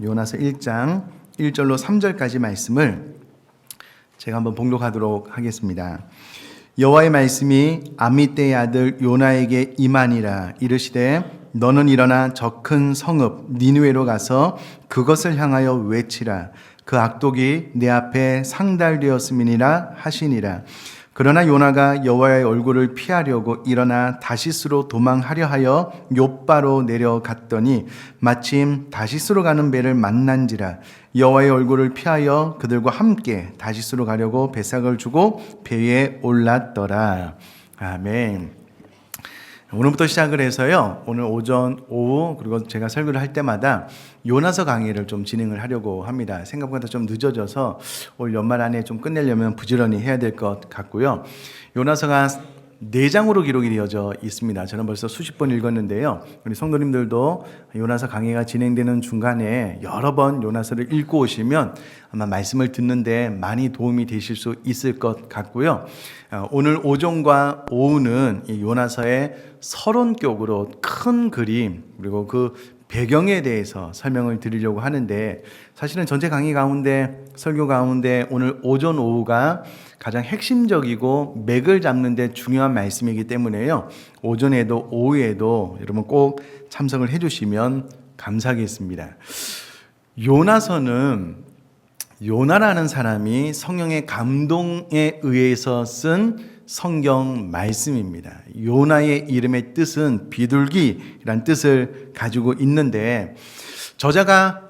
요나서 1장 1절로 3절까지 말씀을 제가 한번 봉독하도록 하겠습니다. 여호와의 말씀이 아미떼의 아들 요나에게 임하니라. 이르시되 너는 일어나 저 큰 성읍 니느웨로 가서 그것을 향하여 외치라. 그 악독이 내 앞에 상달되었음이니라 하시니라. 그러나 요나가 여호와의 얼굴을 피하려고 일어나 다시스로 도망하려 하여 욥바로 내려갔더니 마침 다시스로 가는 배를 만난지라. 여호와의 얼굴을 피하여 그들과 함께 다시스로 가려고 배삭을 주고 배 위에 올랐더라. 아멘. 오늘부터 시작을 해서요, 오늘 오전, 오후, 그리고 제가 설교를 할 때마다 요나서 강의를 좀 진행을 하려고 합니다. 생각보다 좀 늦어져서 올 연말 안에 좀 끝내려면 부지런히 해야 될 것 같고요. 요나서가 4장으로 기록이 되어져 있습니다. 저는 벌써 수십 번 읽었는데요. 우리 성도님들도 요나서 강의가 진행되는 중간에 여러 번 요나서를 읽고 오시면 아마 말씀을 듣는데 많이 도움이 되실 수 있을 것 같고요. 오늘 오전과 오후는 이 요나서의 서론격으로 큰 그림 그리고 그 배경에 대해서 설명을 드리려고 하는데, 사실은 전체 강의 가운데 설교 가운데 오늘 오전 오후가 가장 핵심적이고 맥을 잡는 데 중요한 말씀이기 때문에요, 오전에도 오후에도 여러분 꼭 참석을 해주시면 감사하겠습니다. 요나서는 요나라는 사람이 성령의 감동에 의해서 쓴 성경 말씀입니다. 요나의 이름의 뜻은 비둘기란 뜻을 가지고 있는데, 저자가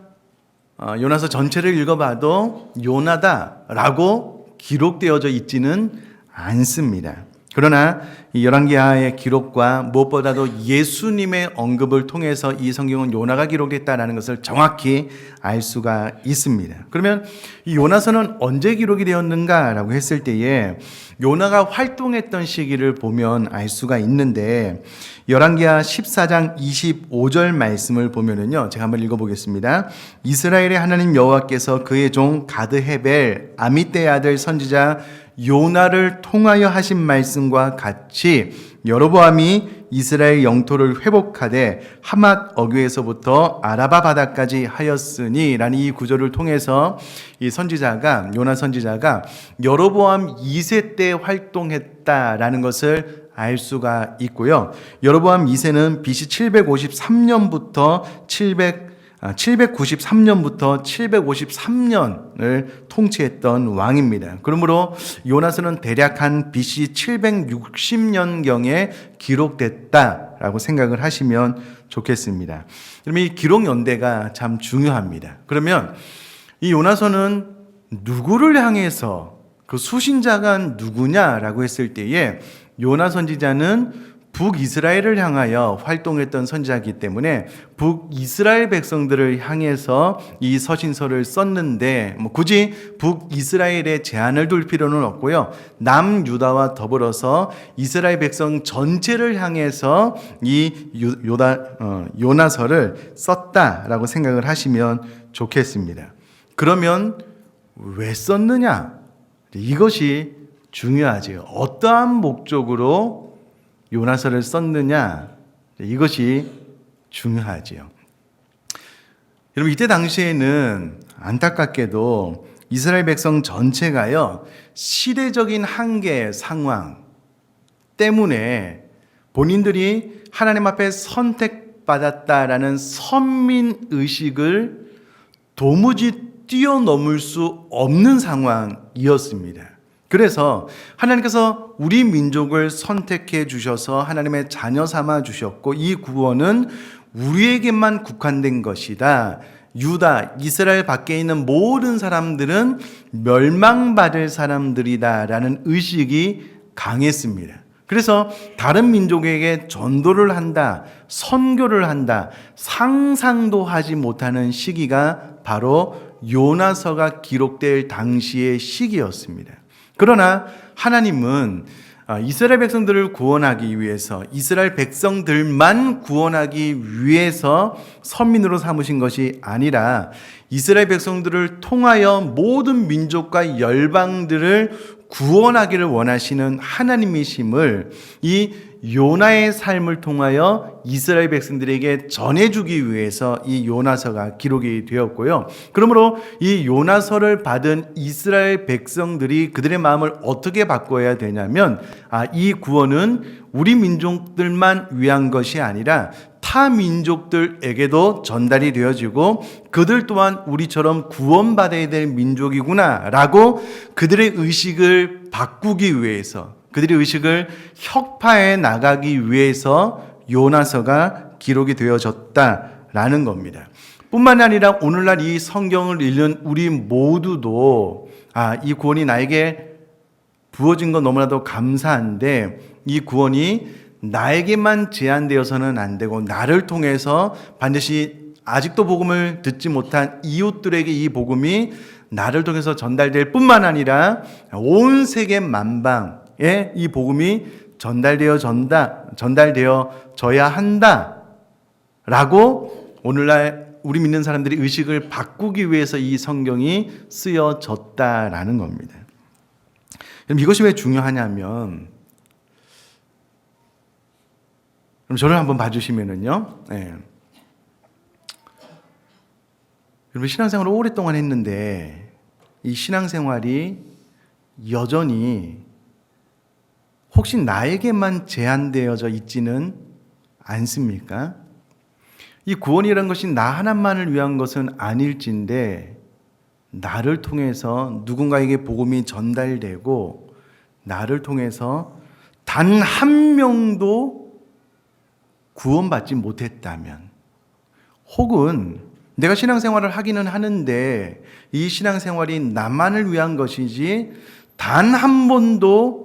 요나서 전체를 읽어봐도 요나다라고 기록되어져 있지는 않습니다. 그러나 이 열왕기하의 기록과 무엇보다도 예수님의 언급을 통해서 이 성경은 요나가 기록됐다는 것을 정확히 알 수가 있습니다. 그러면 이 요나서는 언제 기록이 되었는가라고 했을 때에 요나가 활동했던 시기를 보면 알 수가 있는데, 열왕기하 14장 25절 말씀을 보면은요, 제가 한번 읽어보겠습니다. 이스라엘의 하나님 여호와께서 그의 종 가드헤벨 아미떼의 아들 선지자 요나를 통하여 하신 말씀과 같이 여로보암이 이스라엘 영토를 회복하되 하맛 어귀에서부터 아라바 바다까지 하였으니 라는 이 구절을 통해서 이 선지자가, 요나 선지자가 여로보암 2세 때 활동했다라는 것을 알 수가 있고요. 여로보암 2세는 BC 753년부터 753년을 통치했던 왕입니다. 그러므로 요나서는 대략 한 BC 760년경에 기록됐다라고 생각을 하시면 좋겠습니다. 그러면 이 기록 연대가 참 중요합니다. 그러면 이 요나서는 누구를 향해서, 그 수신자가 누구냐라고 했을 때에 요나 선지자는 북이스라엘을 향하여 활동했던 선지자이기 때문에 북이스라엘 백성들을 향해서 이 서신서를 썼는데, 굳이 북이스라엘에 제한을 둘 필요는 없고요. 남유다와 더불어서 이스라엘 백성 전체를 향해서 이 요나서를 썼다라고 생각을 하시면 좋겠습니다. 그러면 왜 썼느냐? 이것이 중요하지요. 어떠한 목적으로 요나서를 썼느냐, 이것이 중요하지요. 여러분, 이때 당시에는 안타깝게도 이스라엘 백성 전체가요, 시대적인 한계 상황 때문에 본인들이 하나님 앞에 선택받았다라는 선민 의식을 도무지 뛰어넘을 수 없는 상황이었습니다. 그래서 하나님께서 우리 민족을 선택해 주셔서 하나님의 자녀 삼아 주셨고, 이 구원은 우리에게만 국한된 것이다. 유다, 이스라엘 밖에 있는 모든 사람들은 멸망받을 사람들이다라는 의식이 강했습니다. 그래서 다른 민족에게 전도를 한다, 선교를 한다, 상상도 하지 못하는 시기가 바로 요나서가 기록될 당시의 시기였습니다. 그러나 하나님은 이스라엘 백성들을 구원하기 위해서, 이스라엘 백성들만 구원하기 위해서 선민으로 삼으신 것이 아니라 이스라엘 백성들을 통하여 모든 민족과 열방들을 구원하기를 원하시는 하나님이심을 이 요나의 삶을 통하여 이스라엘 백성들에게 전해주기 위해서 이 요나서가 기록이 되었고요. 그러므로 이 요나서를 받은 이스라엘 백성들이 그들의 마음을 어떻게 바꿔야 되냐면, 이 구원은 우리 민족들만 위한 것이 아니라 타 민족들에게도 전달이 되어지고 그들 또한 우리처럼 구원받아야 될 민족이구나 라고 그들의 의식을 바꾸기 위해서, 그들의 의식을 혁파해 나가기 위해서 요나서가 기록이 되어졌다라는 겁니다. 뿐만 아니라 오늘날 이 성경을 읽는 우리 모두도 이 구원이 나에게 부어진 건 너무나도 감사한데, 이 구원이 나에게만 제한되어서는 안 되고 나를 통해서 반드시 아직도 복음을 듣지 못한 이웃들에게 이 복음이 나를 통해서 전달될 뿐만 아니라 온 세계 만방에 이 복음이 전달되어져야 한다라고 오늘날 우리 믿는 사람들이 의식을 바꾸기 위해서 이 성경이 쓰여졌다라는 겁니다. 그럼 이것이 왜 중요하냐면, 그럼 저를 한번 봐주시면은요, 여러분 신앙생활을 오랫동안 했는데 이 신앙생활이 여전히 혹시 나에게만 제한되어져 있지는 않습니까? 이 구원이라는 것이 나 하나만을 위한 것은 아닐진데 나를 통해서 누군가에게 복음이 전달되고 나를 통해서 단 한 명도 구원받지 못했다면, 혹은 내가 신앙생활을 하기는 하는데 이 신앙생활이 나만을 위한 것이지 단 한 번도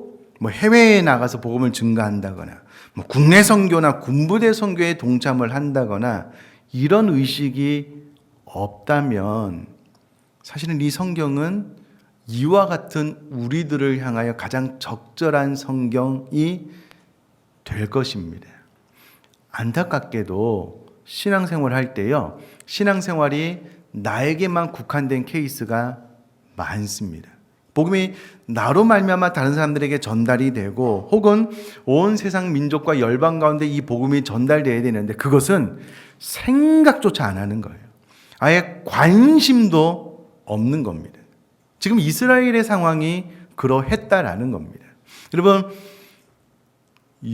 해외에 나가서 복음을 증거한다거나 국내 선교나 군부대 선교에 동참을 한다거나 이런 의식이 없다면 사실은 이 성경은 이와 같은 우리들을 향하여 가장 적절한 성경이 될 것입니다. 안타깝게도 신앙생활을 할 때요, 신앙생활이 나에게만 국한된 케이스가 많습니다. 복음이 나로 말미암아 다른 사람들에게 전달이 되고 혹은 온 세상 민족과 열방 가운데 이 복음이 전달되어야 되는데 그것은 생각조차 안 하는 거예요. 아예 관심도 없는 겁니다. 지금 이스라엘의 상황이 그러했다라는 겁니다. 여러분,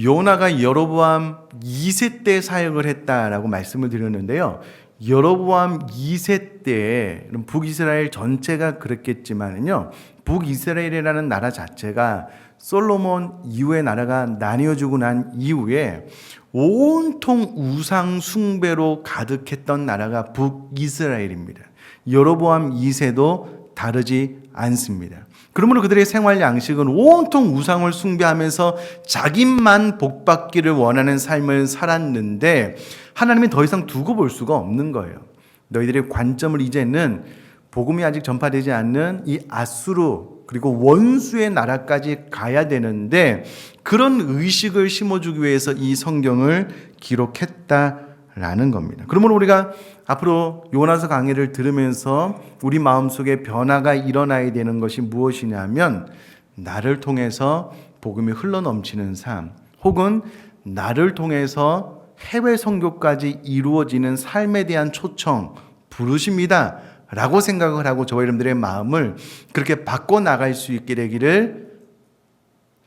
요나가 여로보암 2세 때 사역을 했다라고 말씀을 드렸는데요. 여로보암 2세 때 북이스라엘 전체가 그랬겠지만은요, 북이스라엘이라는 나라 자체가 솔로몬 이후의 나라가 나뉘어지고 난 이후에 온통 우상 숭배로 가득했던 나라가 북이스라엘입니다. 여로보암 2세도 다르지 않습니다. 그러므로 그들의 생활 양식은 온통 우상을 숭배하면서 자기만 복받기를 원하는 삶을 살았는데 하나님이 더 이상 두고 볼 수가 없는 거예요. 너희들의 관점을 이제는 복음이 아직 전파되지 않는 이 아수르 그리고 원수의 나라까지 가야 되는데 그런 의식을 심어주기 위해서 이 성경을 기록했다라는 겁니다. 그러므로 우리가 앞으로 요나서 강의를 들으면서 우리 마음속에 변화가 일어나야 되는 것이 무엇이냐면, 나를 통해서 복음이 흘러넘치는 삶, 혹은 나를 통해서 해외 선교까지 이루어지는 삶에 대한 초청, 부르심이다 라고 생각을 하고 저와 여러분들의 마음을 그렇게 바꿔나갈 수 있게 되기를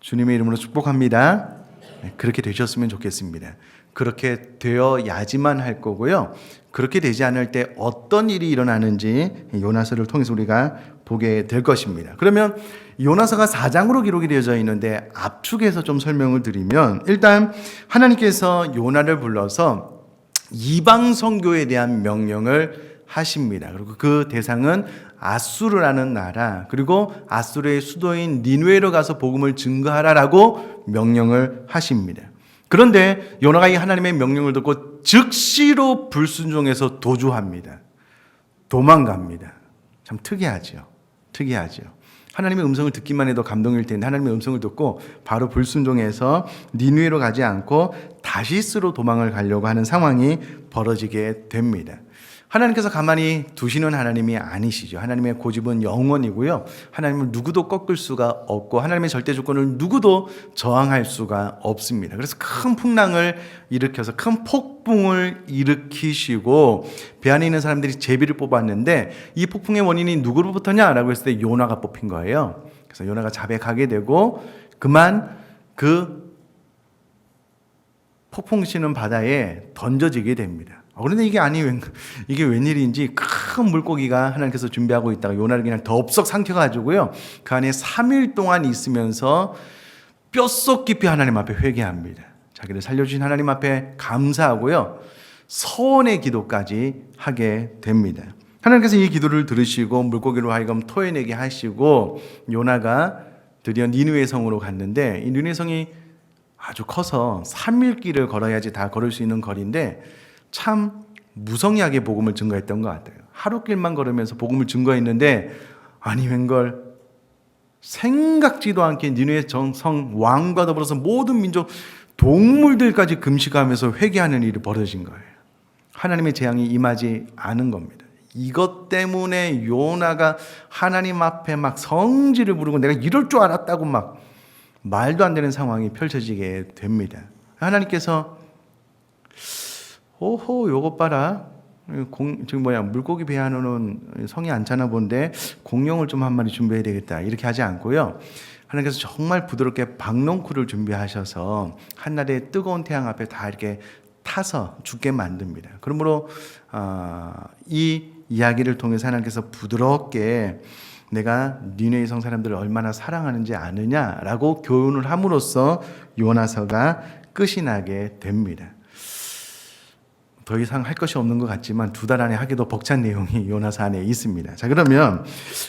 주님의 이름으로 축복합니다. 그렇게 되셨으면 좋겠습니다. 그렇게 되어야지만 할 거고요. 그렇게 되지 않을 때 어떤 일이 일어나는지 요나서를 통해서 우리가 보게 될 것입니다. 그러면 요나서가 4장으로 기록이 되어져 있는데 압축해서 좀 설명을 드리면, 일단 하나님께서 요나를 불러서 이방 선교에 대한 명령을 하십니다. 그리고 그 대상은 아수르라는 나라, 그리고 아수르의 수도인 니느웨로 가서 복음을 증거하라라고 명령을 하십니다. 그런데 요나가 이 하나님의 명령을 듣고 즉시로 불순종해서 도주합니다. 도망갑니다. 참 특이하죠. 하나님의 음성을 듣기만 해도 감동일 텐데 하나님의 음성을 듣고 바로 불순종해서 니느웨로 가지 않고 다시스로 도망을 가려고 하는 상황이 벌어지게 됩니다. 하나님께서 가만히 두시는 하나님이 아니시죠. 하나님의 고집은 영원이고요. 하나님은 누구도 꺾을 수가 없고 하나님의 절대 주권을 누구도 저항할 수가 없습니다. 그래서 큰 풍랑을 일으켜서 큰 폭풍을 일으키시고 배 안에 있는 사람들이 제비를 뽑았는데 이 폭풍의 원인이 누구로부터냐라고 했을 때 요나가 뽑힌 거예요. 그래서 요나가 자백하게 되고 그만 그 폭풍 치는 바다에 던져지게 됩니다. 그런데 이게 웬일인지 큰 물고기가 하나님께서 준비하고 있다가 요나를 그냥 덥석 삼켜가지고요. 그 안에 3일 동안 있으면서 뼛속 깊이 하나님 앞에 회개합니다. 자기를 살려주신 하나님 앞에 감사하고요. 서원의 기도까지 하게 됩니다. 하나님께서 이 기도를 들으시고 물고기로 하여금 토해내게 하시고 요나가 드디어 니느웨 성으로 갔는데 이 니느웨 성이 아주 커서 3일 길을 걸어야지 다 걸을 수 있는 거리인데 참 무성의하게 복음을 증거했던 것 같아요. 하루 길만 걸으면서 복음을 증거했는데 아니 웬걸 생각지도 않게 니느웨 성 왕과 더불어서 모든 민족 동물들까지 금식하면서 회개하는 일이 벌어진 거예요. 하나님의 재앙이 임하지 않은 겁니다. 이것 때문에 요나가 하나님 앞에 막 성질을 부르고 내가 이럴 줄 알았다고 막 말도 안 되는 상황이 펼쳐지게 됩니다. 하나님께서 오호 요것 봐라. 지금 물고기 배 안으로는 성이 안 차나 본데 공룡을 좀 한 마리 준비해야 되겠다. 이렇게 하지 않고요. 하나님께서 정말 부드럽게 박농쿨을 준비하셔서 한낮에 뜨거운 태양 앞에 다 이렇게 타서 죽게 만듭니다. 그러므로 이 이야기를 통해서 하나님께서 부드럽게 내가 니느웨 성 사람들을 얼마나 사랑하는지 아느냐라고 교훈을 함으로써 요나서가 끝이 나게 됩니다. 더 이상 할 것이 없는 것 같지만 2달 안에 하기도 벅찬 내용이 요나서 안에 있습니다. 자, 그러면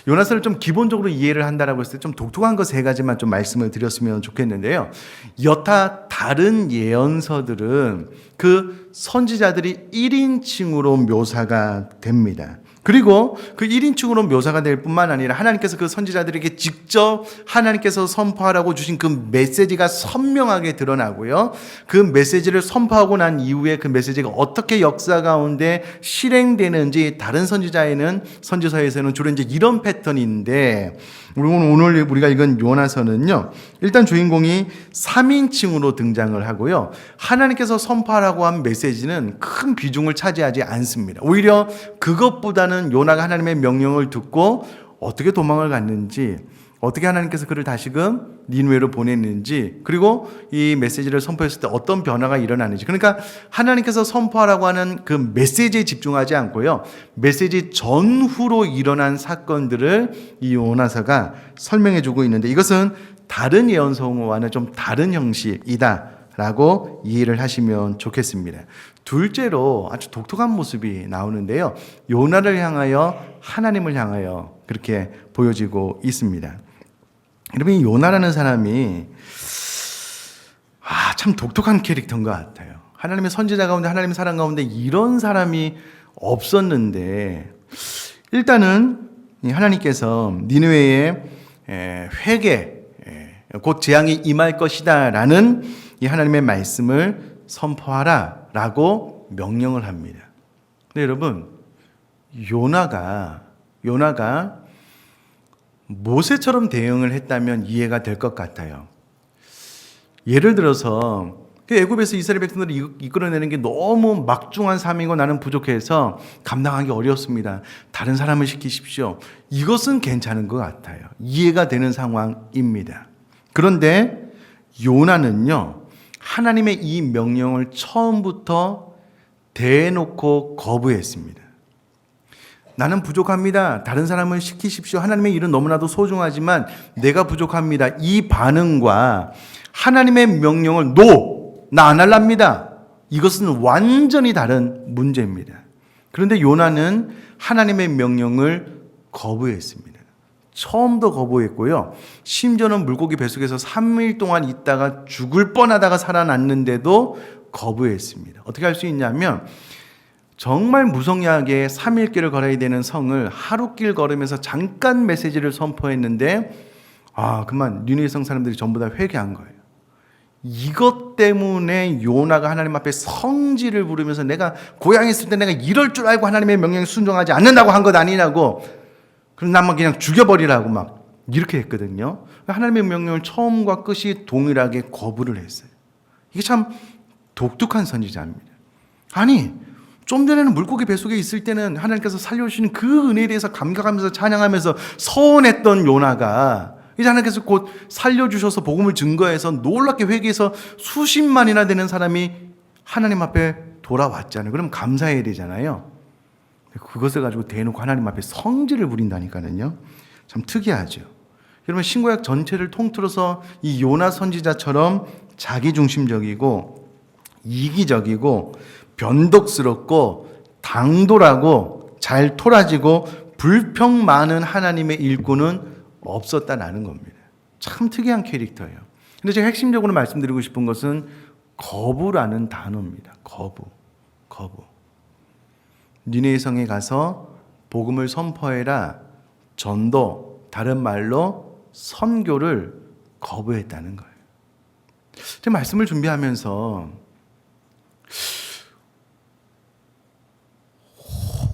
요나서를 좀 기본적으로 이해를 한다라고 했을 때 좀 독특한 거 3가지만 좀 말씀을 드렸으면 좋겠는데요. 여타 다른 예언서들은 그 선지자들이 1인칭으로 묘사가 됩니다. 그리고 그 1인칭으로 묘사가 될 뿐만 아니라 하나님께서 그 선지자들에게 직접 하나님께서 선포하라고 주신 그 메시지가 선명하게 드러나고요. 그 메시지를 선포하고 난 이후에 그 메시지가 어떻게 역사 가운데 실행되는지 다른 선지서에서는 주로 이제 이런 패턴인데 오늘 우리가 읽은 요나서는요. 일단 주인공이 3인칭으로 등장을 하고요. 하나님께서 선포하라고 한 메시지는 큰 비중을 차지하지 않습니다. 오히려 그것보다는 요나가 하나님의 명령을 듣고 어떻게 도망을 갔는지 어떻게 하나님께서 그를 다시금 니느웨로 보냈는지 그리고 이 메시지를 선포했을 때 어떤 변화가 일어나는지 그러니까 하나님께서 선포하라고 하는 그 메시지에 집중하지 않고요. 메시지 전후로 일어난 사건들을 이 요나서가 설명해 주고 있는데 이것은 다른 예언서와는 좀 다른 형식이다 라고 이해를 하시면 좋겠습니다. 둘째로 아주 독특한 모습이 나오는데요. 요나를 향하여 하나님을 향하여 그렇게 보여지고 있습니다. 여러분 이 요나라는 사람이 참 독특한 캐릭터인 것 같아요. 하나님의 선지자 가운데 하나님의 사람 가운데 이런 사람이 없었는데 일단은 하나님께서 니느웨의 회개 곧 재앙이 임할 것이다 라는 이 하나님의 말씀을 선포하라 라고 명령을 합니다. 근데 여러분 요나가 모세처럼 대응을 했다면 이해가 될 것 같아요. 예를 들어서 애굽에서 이스라엘 백성들을 이끌어내는 게 너무 막중한 삶이고 나는 부족해서 감당하기 어렵습니다. 다른 사람을 시키십시오. 이것은 괜찮은 것 같아요. 이해가 되는 상황입니다. 그런데 요나는요. 하나님의 이 명령을 처음부터 대놓고 거부했습니다. 나는 부족합니다. 다른 사람을 시키십시오. 하나님의 일은 너무나도 소중하지만 내가 부족합니다. 이 반응과 하나님의 명령을 나 안 할랍니다. 이것은 완전히 다른 문제입니다. 그런데 요나는 하나님의 명령을 거부했습니다. 처음도 거부했고요. 심지어는 물고기 뱃속에서 3일 동안 있다가 죽을 뻔하다가 살아났는데도 거부했습니다. 어떻게 할 수 있냐면 정말 무성의하게 3일길을 걸어야 되는 성을 하루길 걸으면서 잠깐 메시지를 선포했는데 그만 니느웨 성 사람들이 전부 다 회개한 거예요. 이것 때문에 요나가 하나님 앞에 성질을 부르면서 내가 고향에 있을 때 내가 이럴 줄 알고 하나님의 명령에 순종하지 않는다고 한 것 아니냐고, 그럼 나만 그냥 죽여버리라고 막 이렇게 했거든요. 하나님의 명령을 처음과 끝이 동일하게 거부를 했어요. 이게 참 독특한 선지자입니다. 아니, 좀 전에는 물고기 뱃속에 있을 때는 하나님께서 살려주시는 그 은혜에 대해서 감격하면서 찬양하면서 서원했던 요나가 이제 하나님께서 곧 살려주셔서 복음을 증거해서 놀랍게 회개해서 수십만이나 되는 사람이 하나님 앞에 돌아왔잖아요. 그럼 감사해야 되잖아요. 그것을 가지고 대놓고 하나님 앞에 성질을 부린다니까요. 참 특이하죠. 여러분, 신구약 전체를 통틀어서 이 요나 선지자처럼 자기중심적이고 이기적이고 변덕스럽고 당돌하고 잘 토라지고 불평 많은 하나님의 일꾼은 없었다라는 겁니다. 참 특이한 캐릭터예요. 근데 제가 핵심적으로 말씀드리고 싶은 것은 거부라는 단어입니다. 거부. 니네의 성에 가서 복음을 선포해라. 전도, 다른 말로 선교를 거부했다는 거예요. 제가 말씀을 준비하면서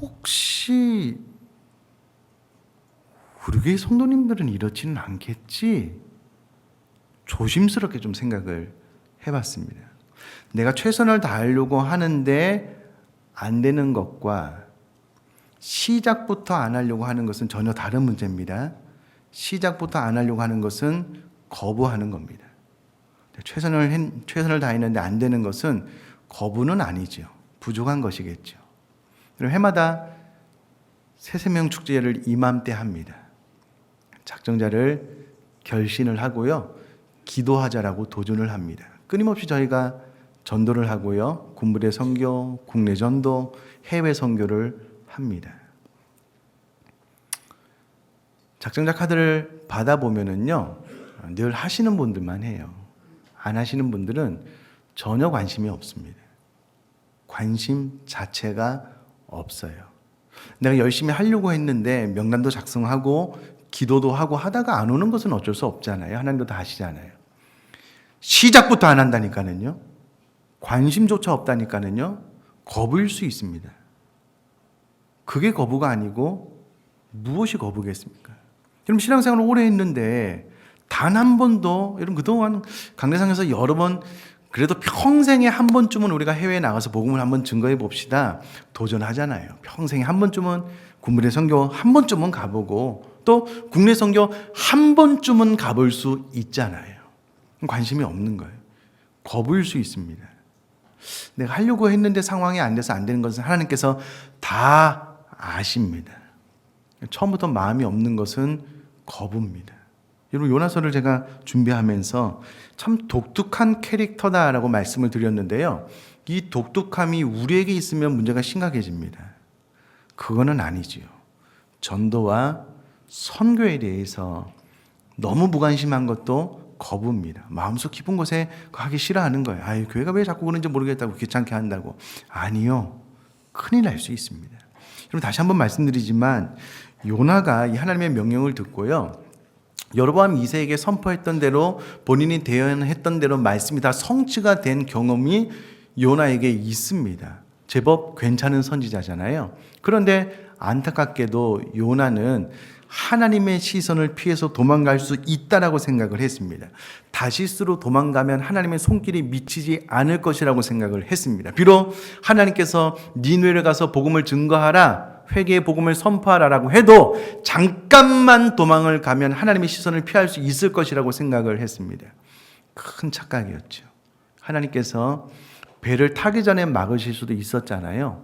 혹시 우리 교회 성도님들은 이렇지는 않겠지? 조심스럽게 좀 생각을 해봤습니다. 내가 최선을 다하려고 하는데 안 되는 것과 시작부터 안 하려고 하는 것은 전혀 다른 문제입니다. 시작부터 안 하려고 하는 것은 거부하는 겁니다. 최선을 다했는데 안 되는 것은 거부는 아니죠. 부족한 것이겠죠. 해마다 새세명 축제를 이맘때 합니다. 작정자를 결신을 하고요, 기도하자라고 도전을 합니다. 끊임없이 저희가 전도를 하고요, 군부대 선교, 국내 전도, 해외 선교를 합니다. 작정자 카드를 받아보면은요, 늘 하시는 분들만 해요. 안 하시는 분들은 전혀 관심이 없습니다. 관심 자체가 없어요. 내가 열심히 하려고 했는데 명단도 작성하고 기도도 하고 하다가 안 오는 것은 어쩔 수 없잖아요. 하나님도 다 아시잖아요. 시작부터 안 한다니까는요, 관심조차 없다니까는요, 거부일 수 있습니다. 그게 거부가 아니고 무엇이 거부겠습니까? 여러분, 신앙생활을 오래 했는데 단 한 번도, 여러분 그동안 강대상에서 여러 번, 그래도 평생에 한 번쯤은 우리가 해외에 나가서 복음을 한번 증거해 봅시다 도전하잖아요. 평생에 한 번쯤은 군부대 선교 한 번쯤은 가보고 또 국내 선교 한 번쯤은 가볼 수 있잖아요. 관심이 없는 거예요. 거부일 수 있습니다. 내가 하려고 했는데 상황이 안 돼서 안 되는 것은 하나님께서 다 아십니다. 처음부터 마음이 없는 것은 거부입니다. 여러분, 요나서를 제가 준비하면서 참 독특한 캐릭터다라고 말씀을 드렸는데요, 이 독특함이 우리에게 있으면 문제가 심각해집니다. 그거는 아니지요. 전도와 선교에 대해서 너무 무관심한 것도 거부입니다. 마음속 깊은 곳에 하기 싫어하는 거예요. 아유, 교회가 왜 자꾸 그런지 모르겠다고 귀찮게 한다고. 아니요, 큰일 날 수 있습니다. 여러분, 다시 한번 말씀드리지만 요나가 이 하나님의 명령을 듣고요, 여로보암 2세에게 선포했던 대로 본인이 대언했던 대로 말씀이 다 성취가 된 경험이 요나에게 있습니다. 제법 괜찮은 선지자잖아요. 그런데 안타깝게도 요나는 하나님의 시선을 피해서 도망갈 수 있다라고 생각을 했습니다. 다시스로 도망가면 하나님의 손길이 미치지 않을 것이라고 생각을 했습니다. 비록 하나님께서 니느웨를 가서 복음을 증거하라, 회개의 복음을 선포하라라고 해도 잠깐만 도망을 가면 하나님의 시선을 피할 수 있을 것이라고 생각을 했습니다. 큰 착각이었죠. 하나님께서 배를 타기 전에 막으실 수도 있었잖아요.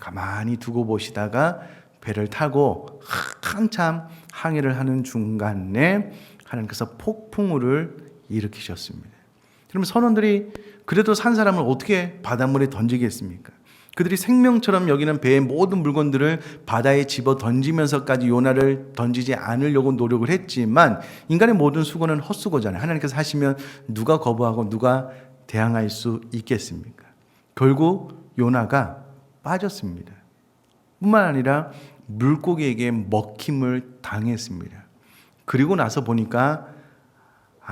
가만히 두고 보시다가 배를 타고 한참 항해를 하는 중간에 하나님께서 폭풍우를 일으키셨습니다. 그러면 선원들이 그래도 산 사람을 어떻게 바닷물에 던지겠습니까? 그들이 생명처럼 여기는 배의 모든 물건들을 바다에 집어 던지면서까지 요나를 던지지 않으려고 노력을 했지만 인간의 모든 수고는 헛수고잖아요. 하나님께서 하시면 누가 거부하고 누가 대항할 수 있겠습니까? 결국 요나가 빠졌습니다. 뿐만 아니라 물고기에게 먹힘을 당했습니다. 그리고 나서 보니까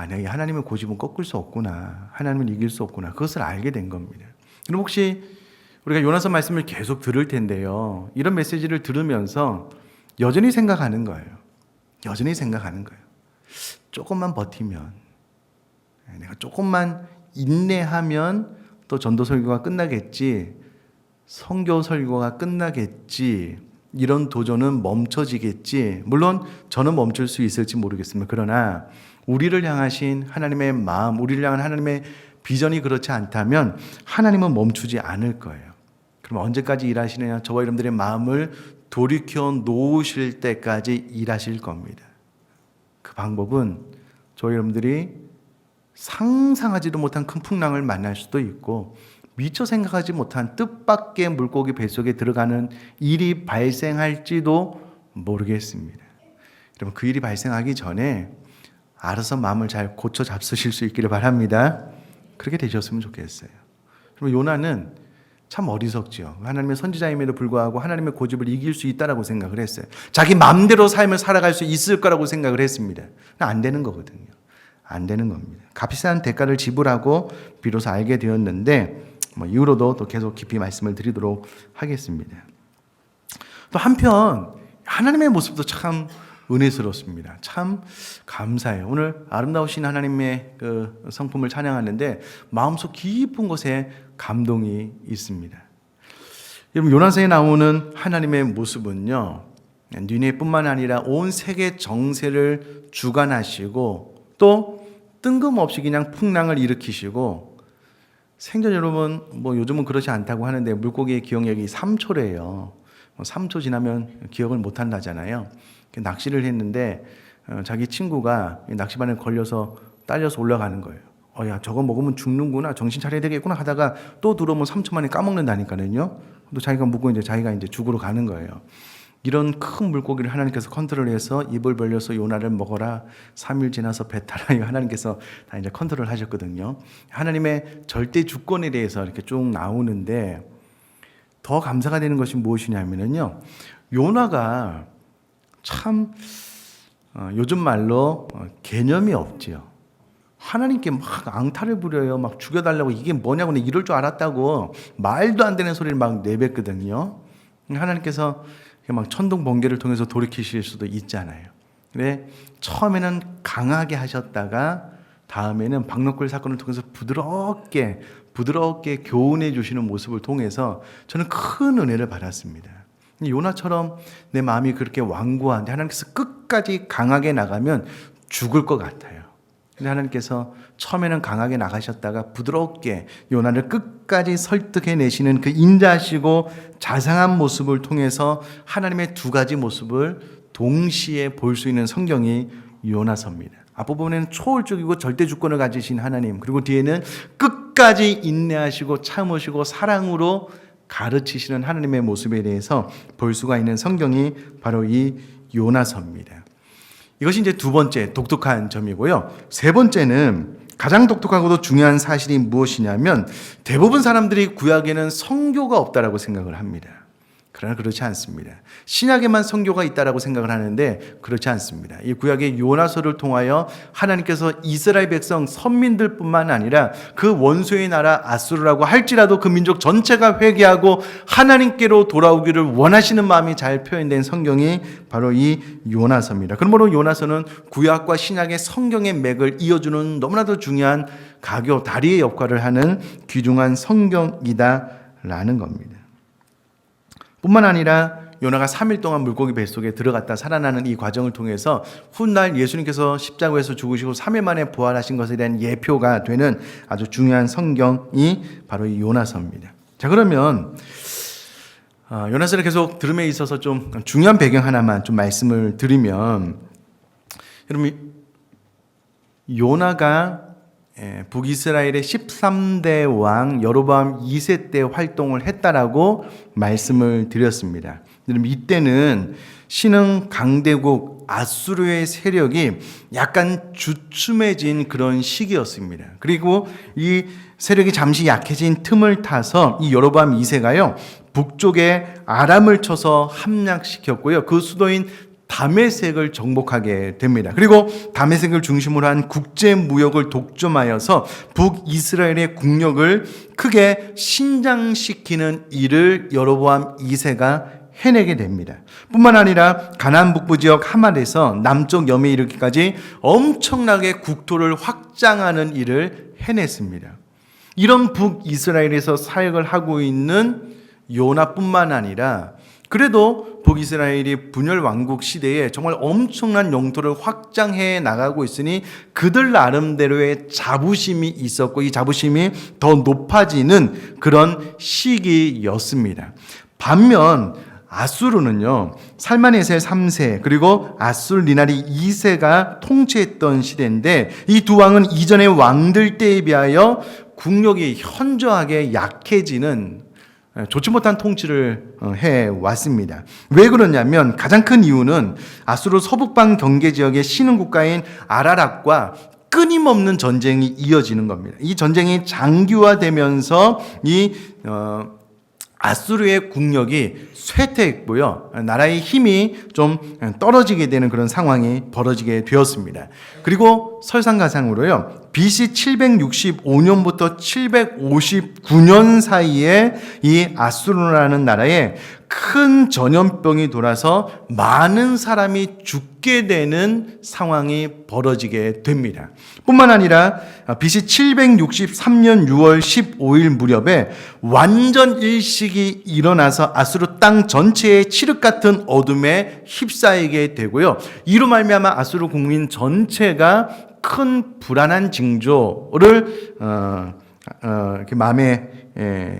내가 하나님의 고집은 꺾을 수 없구나. 하나님은 이길 수 없구나. 그것을 알게 된 겁니다. 그럼 혹시 우리가 요나서 말씀을 계속 들을 텐데요. 이런 메시지를 들으면서 여전히 생각하는 거예요. 여전히 생각하는 거예요. 조금만 버티면, 내가 조금만 인내하면 또 전도 설교가 끝나겠지, 선교 설교가 끝나겠지, 이런 도전은 멈춰지겠지. 물론 저는 멈출 수 있을지 모르겠습니다. 그러나 우리를 향하신 하나님의 마음, 우리를 향한 하나님의 비전이 그렇지 않다면 하나님은 멈추지 않을 거예요. 그럼 언제까지 일하시느냐? 저와 여러분들의 마음을 돌이켜 놓으실 때까지 일하실 겁니다. 그 방법은 저와 여러분들이 상상하지도 못한 큰 풍랑을 만날 수도 있고, 미처 생각하지 못한 뜻밖의 물고기 뱃속에 들어가는 일이 발생할지도 모르겠습니다. 여러분, 그 일이 발생하기 전에 알아서 마음을 잘 고쳐 잡수실 수 있기를 바랍니다. 그렇게 되셨으면 좋겠어요. 그럼 요나는 참 어리석지요. 하나님의 선지자임에도 불구하고 하나님의 고집을 이길 수 있다라고 생각을 했어요. 자기 마음대로 삶을 살아갈 수 있을 거라고 생각을 했습니다. 안 되는 거거든요. 안 되는 겁니다. 값비싼 대가를 지불하고 비로소 알게 되었는데, 이후로도 또 계속 깊이 말씀을 드리도록 하겠습니다. 또 한편 하나님의 모습도 참 은혜스럽습니다. 참 감사해요. 오늘 아름다우신 하나님의 그 성품을 찬양하는데 마음속 깊은 곳에 감동이 있습니다. 여러분, 요나서에 나오는 하나님의 모습은요, 니네뿐만 아니라 온 세계 정세를 주관하시고 또 뜬금없이 그냥 풍랑을 일으키시고, 생전 여러분 요즘은 그렇지 않다고 하는데 물고기의 기억력이 3초래요. 3초 지나면 기억을 못 한다잖아요. 낚시를 했는데 자기 친구가 낚시바늘 걸려서 딸려서 올라가는 거예요. 야, 저거 먹으면 죽는구나, 정신 차려야 되겠구나 하다가 또 들어오면 3초 만에 까먹는다니까요. 또 자기가 묻고 자기가 죽으러 가는 거예요. 이런 큰 물고기를 하나님께서 컨트롤해서 입을 벌려서 요나를 먹어라, 3일 지나서 배 타라, 이거 하나님께서 다 컨트롤 하셨거든요. 하나님의 절대 주권에 대해서 이렇게 쭉 나오는데, 더 감사가 되는 것이 무엇이냐면요, 요나가 참 요즘 말로 개념이 없지요. 하나님께 막 앙탈을 부려요. 막 죽여달라고, 이게 뭐냐고, 이럴 줄 알았다고 말도 안 되는 소리를 막 내뱉거든요. 하나님께서 막 천둥 번개를 통해서 돌이키실 수도 있잖아요. 근데 처음에는 강하게 하셨다가 다음에는 박노끌 사건을 통해서 부드럽게 교훈해 주시는 모습을 통해서 저는 큰 은혜를 받았습니다. 요나처럼 내 마음이 그렇게 완고한데 하나님께서 끝까지 강하게 나가면 죽을 것 같아요. 근데 하나님께서 처음에는 강하게 나가셨다가 부드럽게 요나를 끝까지 설득해내시는 그 인자하시고 자상한 모습을 통해서 하나님의 두 가지 모습을 동시에 볼 수 있는 성경이 요나서입니다. 앞부분에는 초월적이고 절대 주권을 가지신 하나님, 그리고 뒤에는 끝까지 인내하시고 참으시고 사랑으로 가르치시는 하나님의 모습에 대해서 볼 수가 있는 성경이 바로 이 요나서입니다. 이것이 이제 두 번째 독특한 점이고요. 세 번째는 가장 독특하고도 중요한 사실이 무엇이냐면, 대부분 사람들이 구약에는 성교가 없다라고 생각을 합니다. 그러나 그렇지 않습니다. 신약에만 성교가 있다라고 생각을 하는데 그렇지 않습니다. 이 구약의 요나서를 통하여 하나님께서 이스라엘 백성 선민들뿐만 아니라 그 원수의 나라 아수르라고 할지라도 그 민족 전체가 회개하고 하나님께로 돌아오기를 원하시는 마음이 잘 표현된 성경이 바로 이 요나서입니다. 그러므로 요나서는 구약과 신약의 성경의 맥을 이어주는 너무나도 중요한 가교 다리의 역할을 하는 귀중한 성경이다라는 겁니다. 뿐만 아니라 요나가 3일 동안 물고기 뱃속에 들어갔다 살아나는 이 과정을 통해서 훗날 예수님께서 십자가에서 죽으시고 3일 만에 부활하신 것에 대한 예표가 되는 아주 중요한 성경이 바로 이 요나서입니다. 자, 그러면 요나서를 계속 들음에 있어서 좀 중요한 배경 하나만 좀 말씀을 드리면, 여러분, 요나가 북이스라엘의 13대 왕 여로보암 2세 때 활동을 했다라고 말씀을 드렸습니다. 이때는 신흥 강대국 아수르의 세력이 약간 주춤해진 그런 시기였습니다. 그리고 이 세력이 잠시 약해진 틈을 타서 이 여로보암 2세가요 북쪽에 아람을 쳐서 함락시켰고요. 그 수도인 다메섹을 정복하게 됩니다. 그리고 다메섹을 중심으로 한 국제 무역을 독점하여서 북이스라엘의 국력을 크게 신장시키는 일을 여로보암 2세가 해내게 됩니다. 뿐만 아니라 가나안 북부 지역 하맛에서 남쪽 염에 이르기까지 엄청나게 국토를 확장하는 일을 해냈습니다. 이런 북이스라엘에서 사역을 하고 있는 요나뿐만 아니라 그래도 북이스라엘이 분열 왕국 시대에 정말 엄청난 영토를 확장해 나가고 있으니 그들 나름대로의 자부심이 있었고 이 자부심이 더 높아지는 그런 시기였습니다. 반면 아수르는요, 살마네세 3세 그리고 아술리나리 2세가 통치했던 시대인데 이 두 왕은 이전의 왕들 때에 비하여 국력이 현저하게 약해지는 좋지 못한 통치를 해왔습니다. 왜 그러냐면 가장 큰 이유는 아수르 서북방 경계 지역의 신흥 국가인 아라락과 끊임없는 전쟁이 이어지는 겁니다. 이 전쟁이 장기화되면서 아수르의 국력이 쇠퇴했고요. 나라의 힘이 좀 떨어지게 되는 그런 상황이 벌어지게 되었습니다. 그리고 설상가상으로요. BC 765년부터 759년 사이에 이 아수르라는 나라에 큰 전염병이 돌아서 많은 사람이 죽게 되는 상황이 벌어지게 됩니다. 뿐만 아니라 BC 763년 6월 15일 무렵에 완전 일식이 일어나서 아수르 땅 전체의 칠흑 같은 어둠에 휩싸이게 되고요. 이로 말미암아 아수르 국민 전체가 큰 불안한 징조를 이렇게 마음에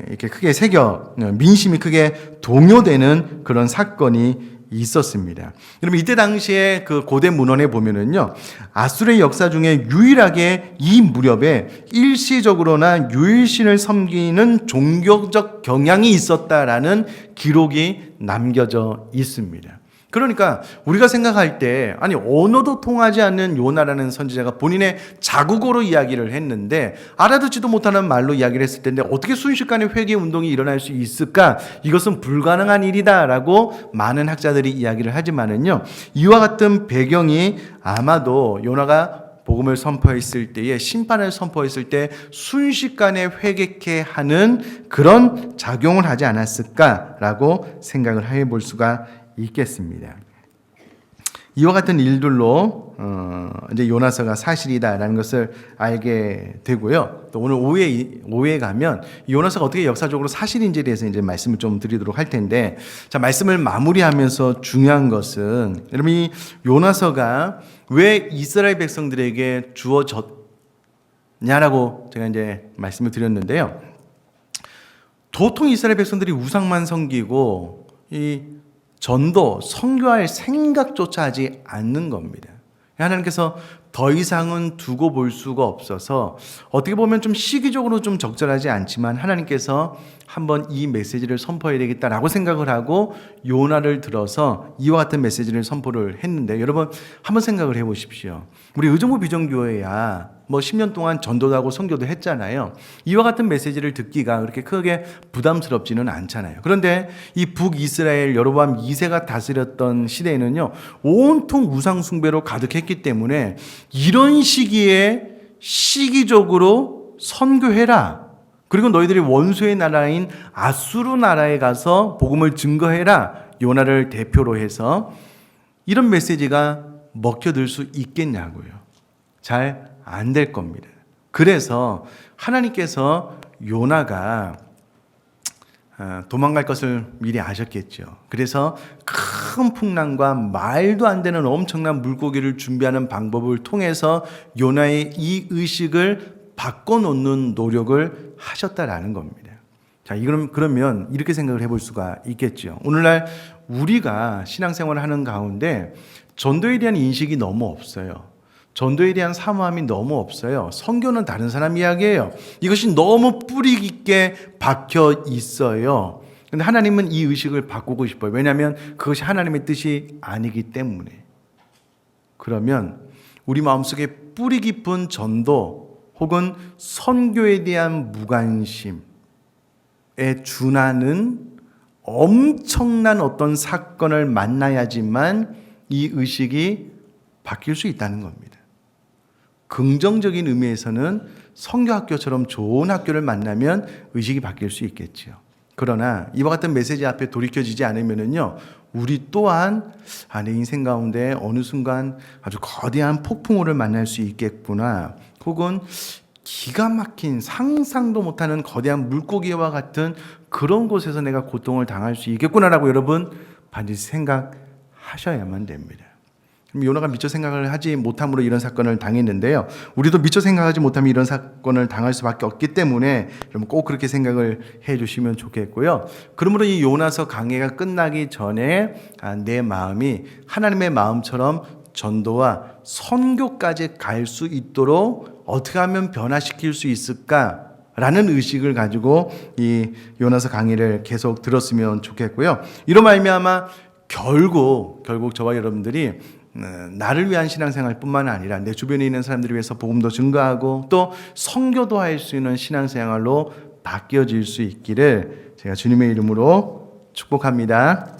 이렇게 크게 새겨 민심이 크게 동요되는 그런 사건이 있었습니다. 그러면 이때 당시에 그 고대 문헌에 보면은요, 아수르의 역사 중에 유일하게 이 무렵에 일시적으로나 유일신을 섬기는 종교적 경향이 있었다라는 기록이 남겨져 있습니다. 그러니까 우리가 생각할 때 아니 언어도 통하지 않는 요나라는 선지자가 본인의 자국어로 이야기를 했는데 알아듣지도 못하는 말로 이야기를 했을 텐데 어떻게 순식간에 회개 운동이 일어날 수 있을까? 이것은 불가능한 일이다라고 많은 학자들이 이야기를 하지만은요. 이와 같은 배경이 아마도 요나가 복음을 선포했을 때에 심판을 선포했을 때 순식간에 회개케 하는 그런 작용을 하지 않았을까라고 생각을 해볼 수가 있겠습니다. 이와 같은 일들로 이제 요나서가 사실이다라는 것을 알게 되고요. 또 오늘 오후에 가면 요나서가 어떻게 역사적으로 사실인지에 대해서 이제 말씀을 좀 드리도록 할 텐데, 자 말씀을 마무리하면서 중요한 것은 여러분 이 요나서가 왜 이스라엘 백성들에게 주어졌냐라고 제가 이제 말씀을 드렸는데요. 도통 이스라엘 백성들이 우상만 섬기고 이 전도, 선교할 생각조차 하지 않는 겁니다. 하나님께서 더 이상은 두고 볼 수가 없어서 어떻게 보면 좀 시기적으로 좀 적절하지 않지만 하나님께서 한번 이 메시지를 선포해야 되겠다라고 생각을 하고 요나를 들어서 이와 같은 메시지를 선포를 했는데 여러분 한번 생각을 해보십시오. 우리 의정부 비전교회야 뭐 10년 동안 전도도 하고 선교도 했잖아요. 이와 같은 메시지를 듣기가 그렇게 크게 부담스럽지는 않잖아요. 그런데 이 북이스라엘 여로보암 2세가 다스렸던 시대에는요, 온통 우상 숭배로 가득했기 때문에 이런 시기에 시기적으로 선교해라. 그리고 너희들이 원수의 나라인 아수르 나라에 가서 복음을 증거해라. 요나를 대표로 해서 이런 메시지가 먹혀들 수 있겠냐고요. 잘 안 될 겁니다. 그래서 하나님께서 요나가 도망갈 것을 미리 아셨겠죠. 그래서 큰 풍랑과 말도 안 되는 엄청난 물고기를 준비하는 방법을 통해서 요나의 이 의식을 바꿔놓는 노력을 하셨다라는 겁니다. 자, 그러면 이렇게 생각을 해볼 수가 있겠죠. 오늘날 우리가 신앙생활을 하는 가운데 전도에 대한 인식이 너무 없어요. 전도에 대한 사모함이 너무 없어요. 선교는 다른 사람 이야기예요. 이것이 너무 뿌리 깊게 박혀 있어요. 근데 하나님은 이 의식을 바꾸고 싶어요. 왜냐하면 그것이 하나님의 뜻이 아니기 때문에. 그러면 우리 마음속에 뿌리 깊은 전도 혹은 선교에 대한 무관심에 준하는 엄청난 어떤 사건을 만나야지만 이 의식이 바뀔 수 있다는 겁니다. 긍정적인 의미에서는 성교학교처럼 좋은 학교를 만나면 의식이 바뀔 수 있겠지요. 그러나 이와 같은 메시지 앞에 돌이켜지지 않으면은요, 우리 또한 내 인생 가운데 어느 순간 아주 거대한 폭풍우를 만날 수 있겠구나, 혹은 기가 막힌 상상도 못하는 거대한 물고기와 같은 그런 곳에서 내가 고통을 당할 수 있겠구나라고 여러분 반드시 생각하셔야만 됩니다. 요나가 미처 생각을 하지 못함으로 이런 사건을 당했는데요, 우리도 미처 생각하지 못하면 이런 사건을 당할 수밖에 없기 때문에 여러분 꼭 그렇게 생각을 해 주시면 좋겠고요. 그러므로 이 요나서 강해가 끝나기 전에 내 마음이 하나님의 마음처럼 전도와 선교까지 갈 수 있도록 어떻게 하면 변화시킬 수 있을까 라는 의식을 가지고 이 요나서 강의를 계속 들었으면 좋겠고요. 이로 말미암아 결국 저와 여러분들이 나를 위한 신앙생활뿐만 아니라 내 주변에 있는 사람들을 위해서 복음도 증거하고 또 선교도 할 수 있는 신앙생활로 바뀌어질 수 있기를 제가 주님의 이름으로 축복합니다.